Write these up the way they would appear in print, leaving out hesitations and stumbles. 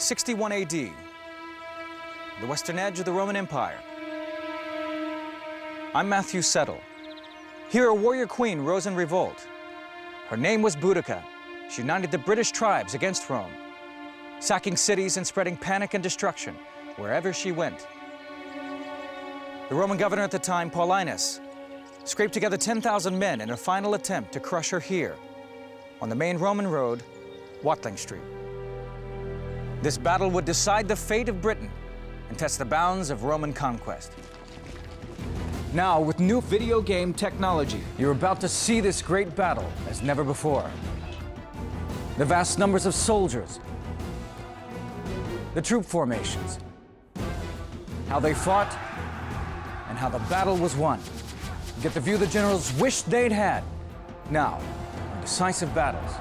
61 AD, the western edge of the Roman Empire. I'm Matthew Settle. Here a warrior queen rose in revolt. Her name was Boudica. She united the British tribes against Rome, sacking cities and spreading panic and destruction wherever she went. The Roman governor at the time, Paulinus, scraped together 10,000 men in a final attempt to crush her here, on the main Roman road, Watling Street. This battle would decide the fate of Britain and test the bounds of Roman conquest. Now, with new video game technology, you're about to see this great battle as never before. The vast numbers of soldiers, the troop formations, how they fought, and how the battle was won. Get the view the generals wished they'd had. Now, on Decisive Battles.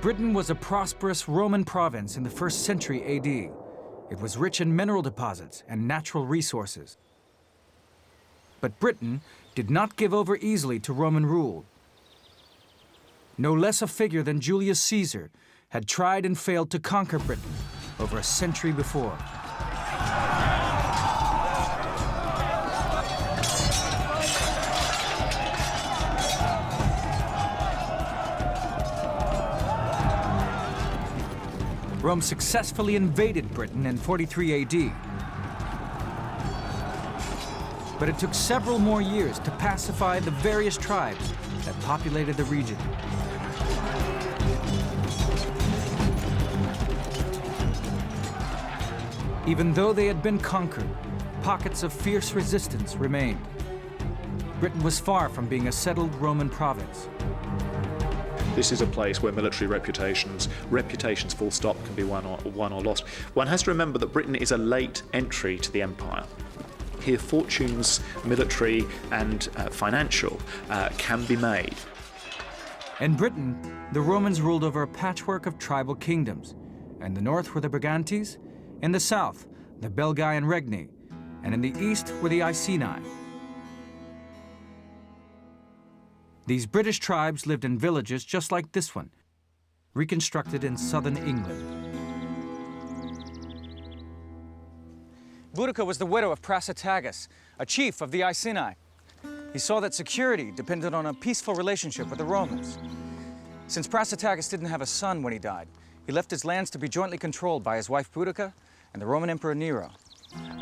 Britain was a prosperous Roman province in the 1st century AD. It was rich in mineral deposits and natural resources. But Britain did not give over easily to Roman rule. No less a figure than Julius Caesar had tried and failed to conquer Britain over a century before. Rome successfully invaded Britain in 43 AD. But it took several more years to pacify the various tribes that populated the region. Even though they had been conquered, pockets of fierce resistance remained. Britain was far from being a settled Roman province. This is a place where military reputations full stop, can be won or lost. One has to remember that Britain is a late entry to the empire. Here fortunes, military and financial, can be made. In Britain, the Romans ruled over a patchwork of tribal kingdoms. In the north were the Brigantes, in the south, the Belgae and Regni, and in the east were the Iceni. These British tribes lived in villages just like this one, reconstructed in southern England. Boudica was the widow of Prasutagus, a chief of the Iceni. He saw that security depended on a peaceful relationship with the Romans. Since Prasutagus didn't have a son when he died, he left his lands to be jointly controlled by his wife Boudica and the Roman Emperor Nero.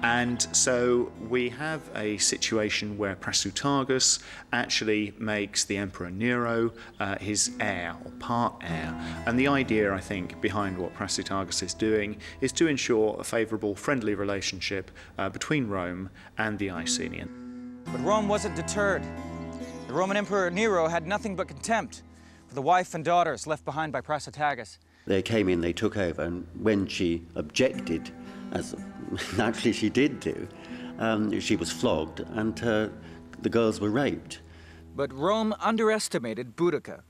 And so we have a situation where Prasutagus actually makes the Emperor Nero his heir, or part heir. And the idea, I think, behind what Prasutagus is doing is to ensure a favourable, friendly relationship between Rome and the Iceni. But Rome wasn't deterred. The Roman Emperor Nero had nothing but contempt for the wife and daughters left behind by Prasutagus. They came in, they took over, and when she objected, as naturally she did do, she was flogged and the girls were raped. But Rome underestimated Boudica.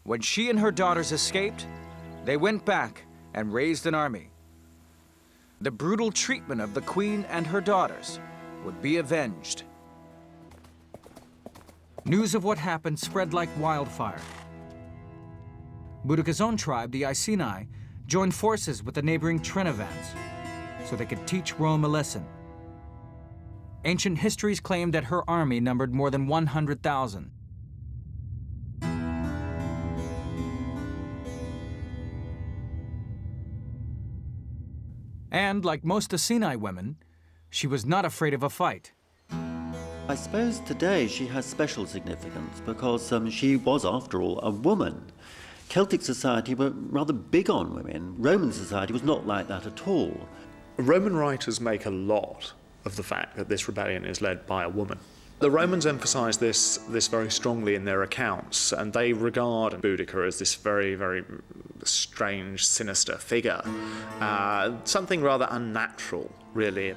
When she and her daughters escaped, they went back and raised an army. The brutal treatment of the queen and her daughters would be avenged. News of what happened spread like wildfire. Boudica's own tribe, the Iceni, joined forces with the neighboring Trinovans so they could teach Rome a lesson. Ancient histories claimed that her army numbered more than 100,000. And like most Iceni women, she was not afraid of a fight. I suppose today she has special significance because she was, after all, a woman. Celtic society were rather big on women. Roman society was not like that at all. Roman writers make a lot of the fact that this rebellion is led by a woman. The Romans emphasise this very strongly in their accounts, and they regard Boudica as this very, very strange, sinister figure. Something rather unnatural, really.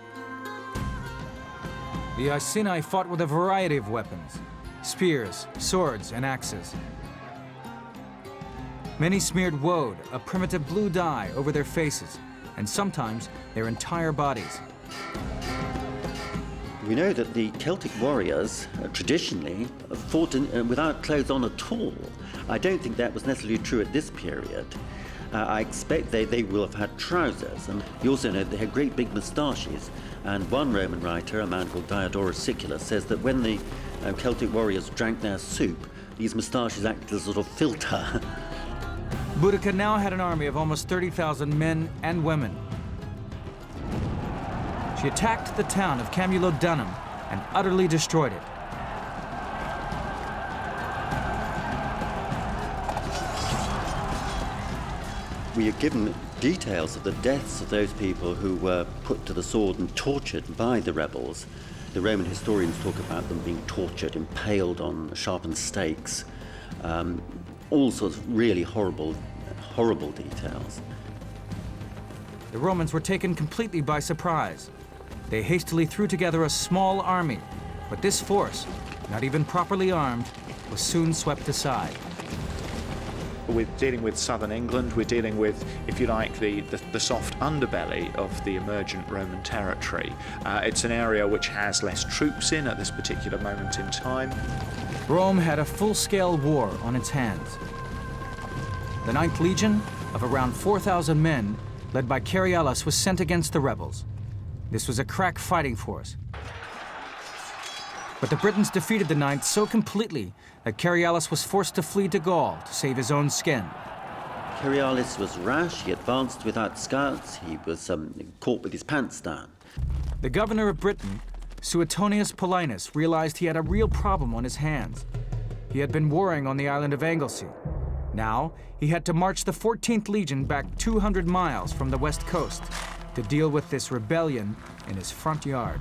The Iceni fought with a variety of weapons: spears, swords, and axes. Many smeared woad, a primitive blue dye, over their faces, and sometimes their entire bodies. We know that the Celtic warriors traditionally fought without clothes on at all. I don't think that was necessarily true at this period. I expect they will have had trousers, and you also know they had great big moustaches. And one Roman writer, a man called Diodorus Siculus, says that when the Celtic warriors drank their soup, these moustaches acted as a sort of filter. Boudica now had an army of almost 30,000 men and women. She attacked the town of Camulodunum and utterly destroyed it. We are given details of the deaths of those people who were put to the sword and tortured by the rebels. The Roman historians talk about them being tortured, impaled on sharpened stakes, all sorts of really horrible details. The Romans were taken completely by surprise. They hastily threw together a small army, but this force, not even properly armed, was soon swept aside. We're dealing with southern England, we're dealing with, if you like, the soft underbelly of the emergent Roman territory. It's an area which has less troops in at this particular moment in time. Rome had a full-scale war on its hands. The 9th Legion, of around 4,000 men, led by Cerealis, was sent against the rebels. This was a crack fighting force. But the Britons defeated the 9th so completely that Cerealis was forced to flee to Gaul to save his own skin. Cerealis was rash, he advanced without scouts, he was caught with his pants down. The governor of Britain, Suetonius Paulinus, realized he had a real problem on his hands. He had been warring on the island of Anglesey. Now, he had to march the 14th Legion back 200 miles from the west coast to deal with this rebellion in his front yard.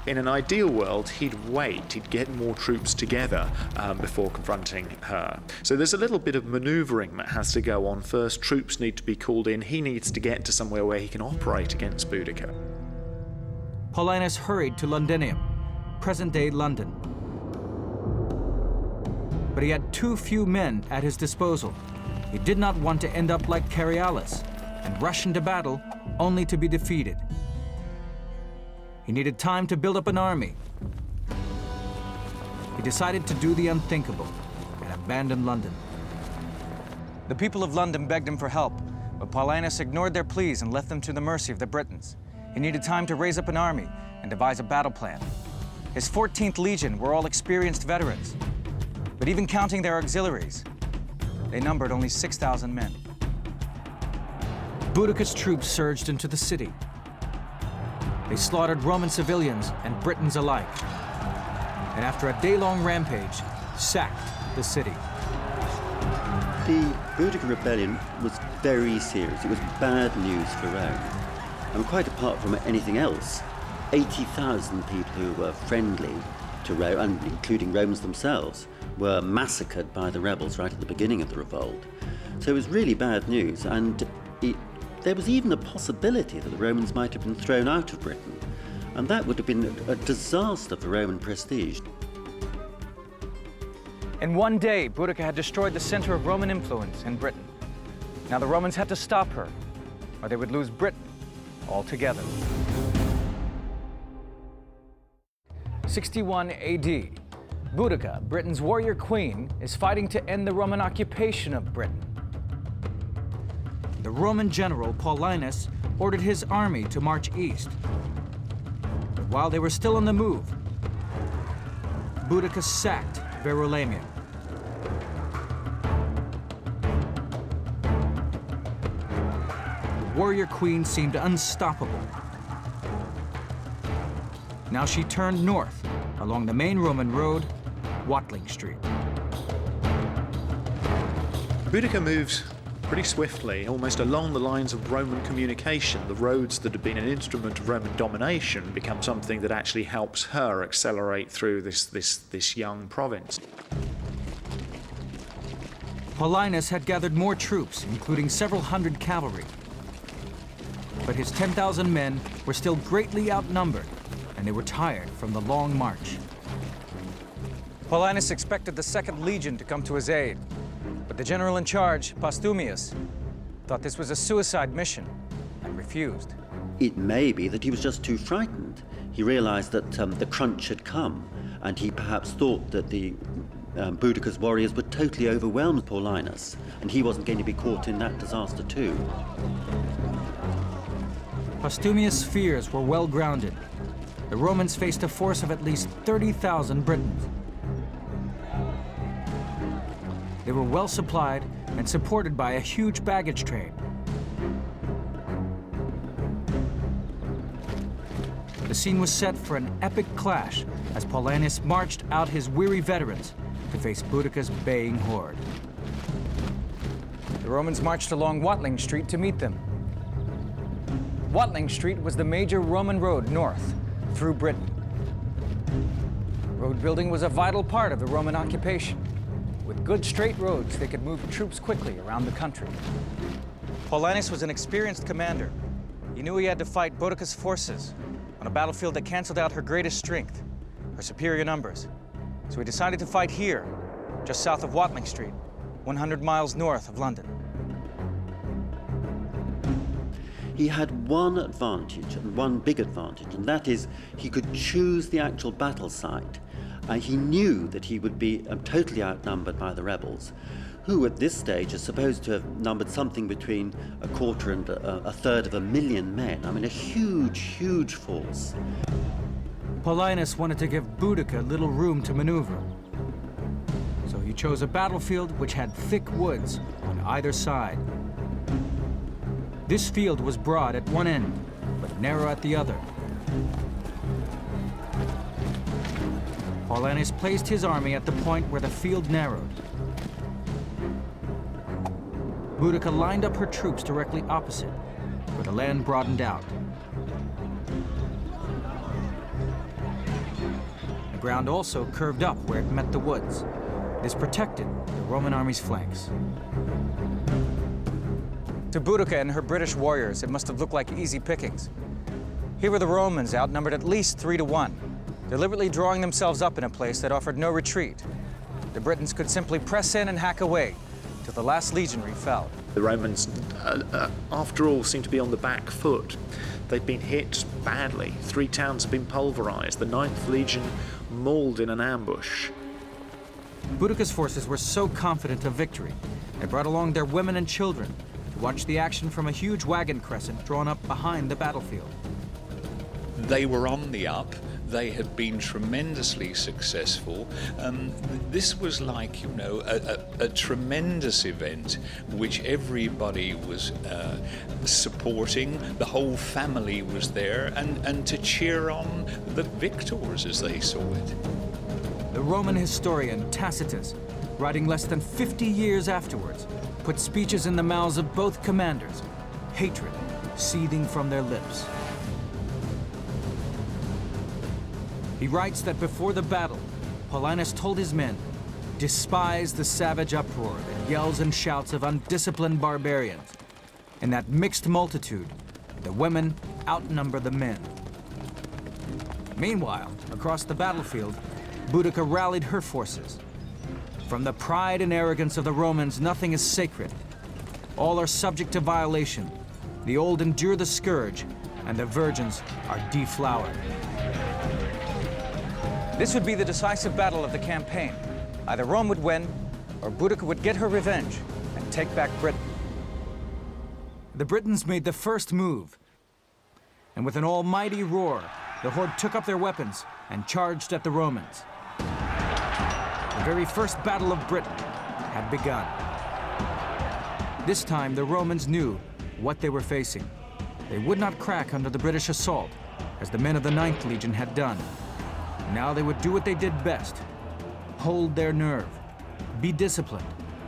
In an ideal world, he'd wait, he'd get more troops together before confronting her. So there's a little bit of manoeuvring that has to go on. First, troops need to be called in. He needs to get to somewhere where he can operate against Boudica. Paulinus hurried to Londinium, present-day London. But he had too few men at his disposal. He did not want to end up like Cerealis and rush into battle only to be defeated. He needed time to build up an army. He decided to do the unthinkable and abandon London. The people of London begged him for help, but Paulinus ignored their pleas and left them to the mercy of the Britons. He needed time to raise up an army and devise a battle plan. His 14th Legion were all experienced veterans, but even counting their auxiliaries, they numbered only 6,000 men. Boudica's troops surged into the city. They slaughtered Roman civilians and Britons alike, and after a day-long rampage, sacked the city. The Boudica rebellion was very serious. It was bad news for Rome. And quite apart from anything else, 80,000 people who were friendly to Rome, and including Romans themselves, were massacred by the rebels right at the beginning of the revolt. So it was really bad news, and there was even a possibility that the Romans might have been thrown out of Britain, and that would have been a disaster for Roman prestige. In one day, Boudica had destroyed the center of Roman influence in Britain. Now the Romans had to stop her, or they would lose Britain altogether. 61 AD. Boudica, Britain's warrior queen, is fighting to end the Roman occupation of Britain. The Roman general Paulinus ordered his army to march east. But while they were still on the move, Boudica sacked Viroconium. The warrior queen seemed unstoppable. Now she turned north along the main Roman road, Watling Street. Boudica moves pretty swiftly, almost along the lines of Roman communication. The roads that had been an instrument of Roman domination become something that actually helps her accelerate through this young province. Paulinus had gathered more troops, including several hundred cavalry. But his 10,000 men were still greatly outnumbered, and they were tired from the long march. Paulinus expected the 2nd Legion to come to his aid, but the general in charge, Postumius, thought this was a suicide mission and refused. It may be that he was just too frightened. He realized that the crunch had come, and he perhaps thought that the Boudica's warriors would totally overwhelm Paulinus, and he wasn't going to be caught in that disaster too. Postumius' fears were well grounded. The Romans faced a force of at least 30,000 Britons. They were well supplied and supported by a huge baggage train. The scene was set for an epic clash as Paulinus marched out his weary veterans to face Boudica's baying horde. The Romans marched along Watling Street to meet them. Watling Street was the major Roman road north through Britain. Road building was a vital part of the Roman occupation. With good straight roads, they could move troops quickly around the country. Paulinus was an experienced commander. He knew he had to fight Boudica's forces on a battlefield that canceled out her greatest strength, her superior numbers. So he decided to fight here, just south of Watling Street, 100 miles north of London. He had one advantage, and one big advantage, and that is he could choose the actual battle site. He knew that he would be totally outnumbered by the rebels, who at this stage are supposed to have numbered something between a quarter and a third of 1,000,000 men. I mean, a huge, huge force. Paulinus wanted to give Boudica little room to maneuver. So he chose a battlefield which had thick woods on either side. This field was broad at one end, but narrow at the other. Paulinus placed his army at the point where the field narrowed. Boudica lined up her troops directly opposite, where the land broadened out. The ground also curved up where it met the woods. This protected the Roman army's flanks. To Boudica and her British warriors, it must have looked like easy pickings. Here were the Romans outnumbered at least 3 to 1, deliberately drawing themselves up in a place that offered no retreat. The Britons could simply press in and hack away till the last legionary fell. The Romans, after all, seem to be on the back foot. They've been hit badly. 3 towns have been pulverized. The 9th Legion mauled in an ambush. Boudica's forces were so confident of victory, they brought along their women and children to watch the action from a huge wagon crescent drawn up behind the battlefield. They were on the up. They had been tremendously successful. This was like, you know, a tremendous event which everybody was supporting. The whole family was there, and to cheer on the victors as they saw it. The Roman historian Tacitus, writing less than 50 years afterwards, put speeches in the mouths of both commanders, hatred seething from their lips. He writes that before the battle, Paulinus told his men, "Despise the savage uproar that yells and shouts of undisciplined barbarians. In that mixed multitude, the women outnumber the men." Meanwhile, across the battlefield, Boudica rallied her forces. From the pride and arrogance of the Romans, nothing is sacred. All are subject to violation. The old endure the scourge, and the virgins are deflowered. This would be the decisive battle of the campaign. Either Rome would win, or Boudica would get her revenge and take back Britain. The Britons made the first move, and with an almighty roar, the horde took up their weapons and charged at the Romans. The very first battle of Britain had begun. This time, the Romans knew what they were facing. They would not crack under the British assault, as the men of the 9th Legion had done. Now they would do what they did best: hold their nerve, be disciplined,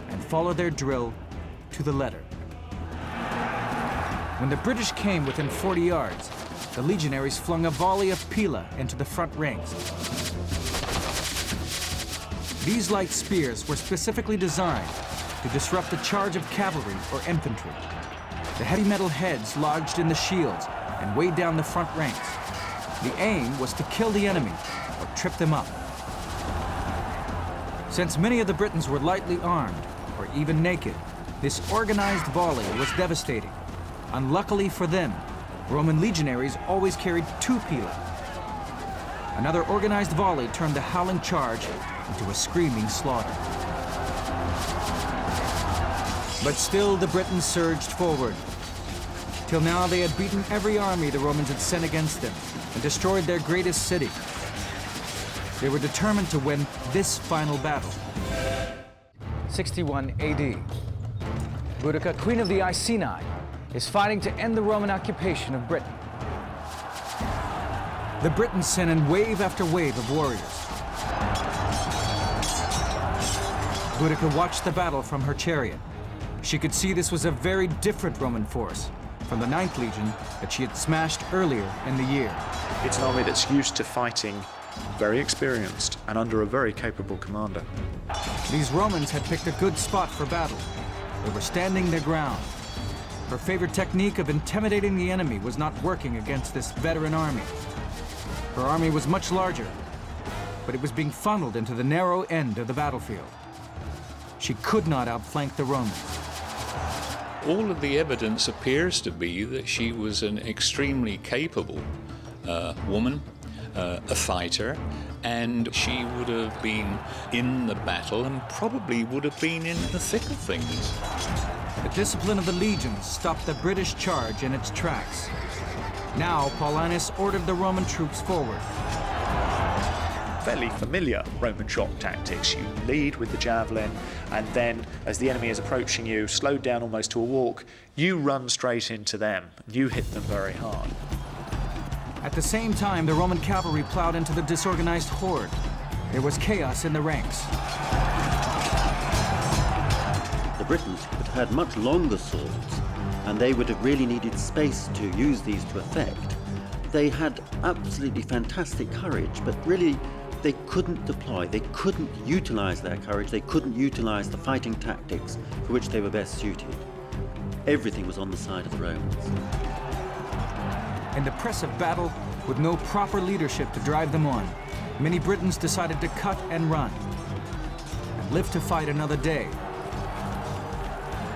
and follow their drill to the letter. When the British came within 40 yards, the legionaries flung a volley of pila into the front ranks. These light spears were specifically designed to disrupt a charge of cavalry or infantry. The heavy metal heads lodged in the shields and weighed down the front ranks. The aim was to kill the enemy or trip them up. Since many of the Britons were lightly armed or even naked, this organized volley was devastating. Unluckily for them, Roman legionaries always carried 2 pila. Another organized volley turned the howling charge into a screaming slaughter. But still the Britons surged forward. Till now they had beaten every army the Romans had sent against them and destroyed their greatest city. They were determined to win this final battle. 61 AD. Boudica, queen of the Iceni, is fighting to end the Roman occupation of Britain. The Britons sent in wave after wave of warriors. Boudica watched the battle from her chariot. She could see this was a very different Roman force from the 9th Legion that she had smashed earlier in the year. It's an army that's used to fighting, very experienced, and under a very capable commander. These Romans had picked a good spot for battle. They were standing their ground. Her favorite technique of intimidating the enemy was not working against this veteran army. Her army was much larger, but it was being funneled into the narrow end of the battlefield. She could not outflank the Romans. All of the evidence appears to be that she was an extremely capable woman, a fighter, and she would have been in the battle and probably would have been in the thick of things. The discipline of the legions stopped the British charge in its tracks. Now Paulinus ordered the Roman troops forward. Fairly familiar Roman shock tactics. You lead with the javelin, and then as the enemy is approaching you, slowed down almost to a walk, you run straight into them. You hit them very hard. At the same time, the Roman cavalry plowed into the disorganized horde. There was chaos in the ranks. The Britons had had much longer swords, and they would have really needed space to use these to effect. They had absolutely fantastic courage, but really they couldn't deploy, they couldn't utilize their courage, they couldn't utilize the fighting tactics for which they were best suited. Everything was on the side of the Romans. In the press of battle, with no proper leadership to drive them on, many Britons decided to cut and run, and live to fight another day.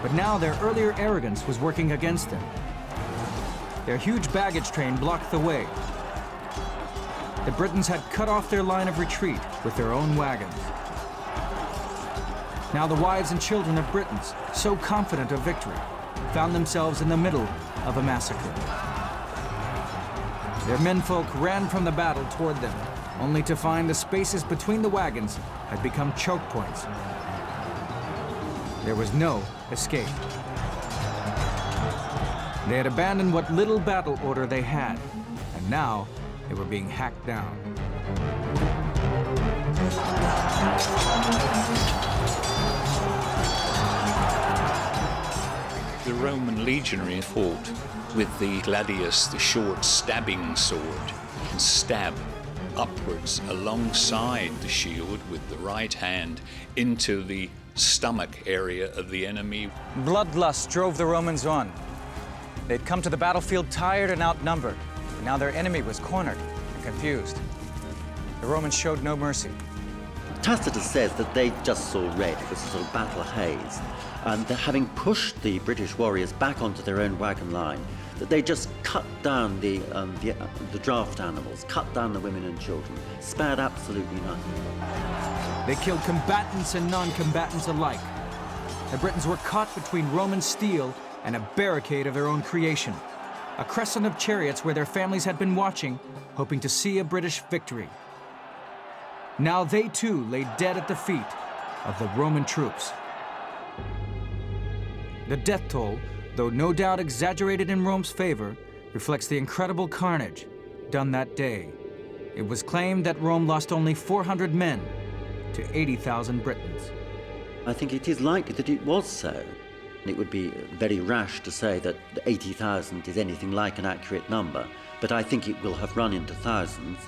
But now their earlier arrogance was working against them. Their huge baggage train blocked the way. The Britons had cut off their line of retreat with their own wagons. Now the wives and children of Britons, so confident of victory, found themselves in the middle of a massacre. Their menfolk ran from the battle toward them, only to find the spaces between the wagons had become choke points. There was no escape. They had abandoned what little battle order they had, and now they were being hacked down. The Roman legionary fought with the gladius, the short stabbing sword, and stab upwards alongside the shield with the right hand into the stomach area of the enemy. Bloodlust drove the Romans on. They'd come to the battlefield tired and outnumbered, and now their enemy was cornered and confused. The Romans showed no mercy. Tacitus says that they just saw red. It was a sort of battle haze. And having pushed the British warriors back onto their own wagon line, that they just cut down the draft animals, cut down the women and children, spared absolutely nothing. They killed combatants and non-combatants alike. The Britons were caught between Roman steel and a barricade of their own creation, a crescent of chariots where their families had been watching, hoping to see a British victory. Now they too lay dead at the feet of the Roman troops. The death toll, though no doubt exaggerated in Rome's favor, reflects the incredible carnage done that day. It was claimed that Rome lost only 400 men to 80,000 Britons. I think it is likely that it was so. It would be very rash to say that 80,000 is anything like an accurate number, but I think it will have run into thousands.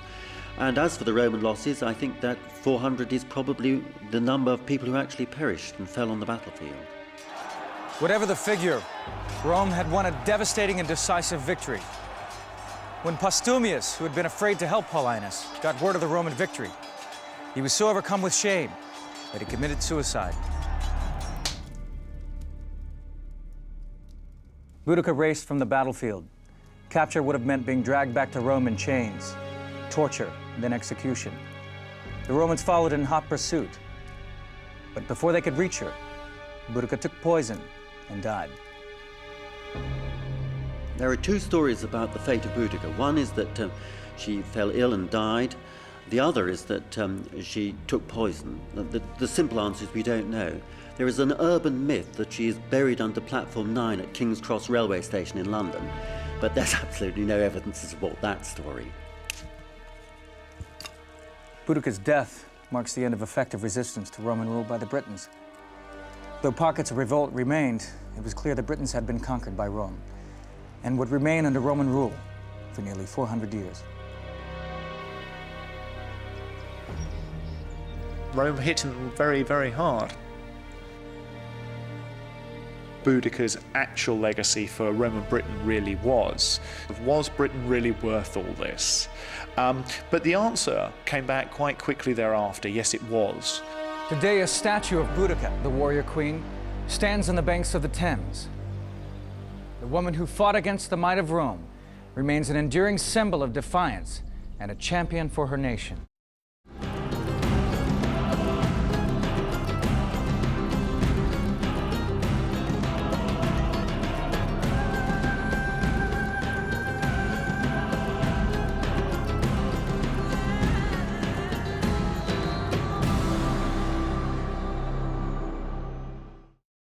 And as for the Roman losses, I think that 400 is probably the number of people who actually perished and fell on the battlefield. Whatever the figure, Rome had won a devastating and decisive victory. When Postumius, who had been afraid to help Paulinus, got word of the Roman victory, he was so overcome with shame that he committed suicide. Boudica raced from the battlefield. Capture would have meant being dragged back to Rome in chains, torture, and then execution. The Romans followed in hot pursuit. But before they could reach her, Boudica took poison and died. There are two stories about the fate of Boudica. One is that she fell ill and died. The other is that she took poison. The simple answer is we don't know. There is an urban myth that she is buried under platform 9 at King's Cross railway station in London, but there's absolutely no evidence to support that story. Boudica's death marks the end of effective resistance to Roman rule by the Britons. Though pockets of revolt remained, it was clear the Britons had been conquered by Rome and would remain under Roman rule for nearly 400 years. Rome hit him very, very hard. Boudica's actual legacy for Roman Britain really was Britain really worth all this? But the answer came back quite quickly thereafter. Yes, it was. Today, a statue of Boudica, the warrior queen, stands on the banks of the Thames. The woman who fought against the might of Rome remains an enduring symbol of defiance and a champion for her nation.